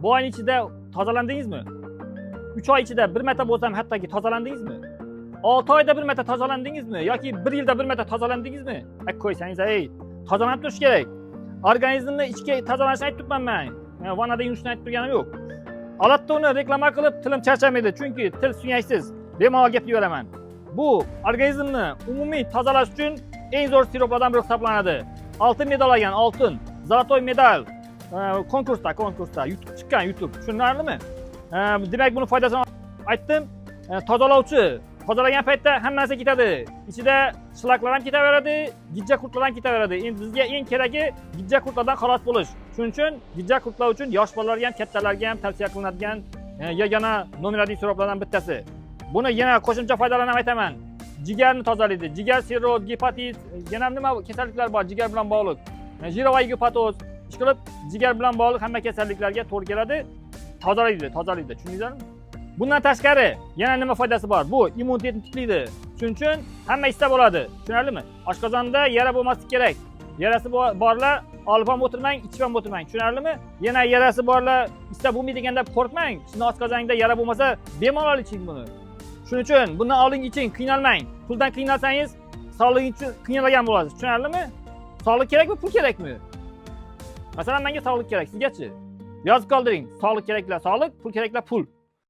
Bu oyning ichida tozalandingizmi? 3 oy ichida bir marta bo'lsam hattoki tozalandingizmi? 6 oyda bir marta tozalandingizmi yoki 1 yilda bir marta tozalandingizmi? Qo'ysangiz, tozalanib turish kerak. Organizmni ichki tozalanishini aytibman men. Vanada yuvishni aytib turganim yo'q. Albatta uni reklama qilib tilim charchamaydi, chunki til suyaysiz. Bemalol gapiraveraman. Bu organizmni umumiy tozalash uchun eng zo'r siroplardan biri hisoblanadi. Oltin medal olgan, oltin, zolotoy medal konkursda YouTube chiqqan, YouTube. Tushunarlimi? Demak, buni foydasini aytdim. Tozalovchi, tozalagan paytda hamma narsa ketadi. Ichida shlaklar ham ketaveradi, gijja qurtlar ham ketaveradi. Endi bizga eng keragi gijja qurtlardan xalos bo'lish. Shuning uchun gijja qurtlar uchun yosh bolalarga ham, kattalarga ham tavsiya qilinadigan yagona nominativ siroplardan bittasi. Buni yana qo'shimcha foydalarni ham aytaman. Jigarni tozalaydi. Jigar sirroz, gepatit, yana nima kasalliklar bor jigar bilan bog'liq. Jirovoy gepatoz, ishqilib jigar bilan bog'liq hamma kasalliklarga to'g'ri keladi. Tozalaydi. Tushundingizmi? Bundan tashqari yana nima foydasi bor? Bu immunitetni tiklaydi. Shuning uchun hamma istab bo'ladi. Tushunarlimi? Oshqozonda yara bo'lmasligi kerak. Yarasi borlar olib ham o'tirmang, ichib ham o'tirmang. Tushunarlimi? Yana yarasi borlar istab bo'lmaydiganda qo'rqmang. Sizni oshqozoningizda yara bo'lmasa, bemalol iching buni. Shuning uchun bundan oldin iching, qiynalmang. Puldan qiynalsangiz, sog'ligingiz uchun qiynalgan bo'lasiz. Tushunarlimi? Sog'lik kerakmi, pul kerakmi? Masalan, menga sog'lik kerak, sizgachi? Yozib qoldiring. Sog'lik keraklar sog'lik, pul keraklar pul.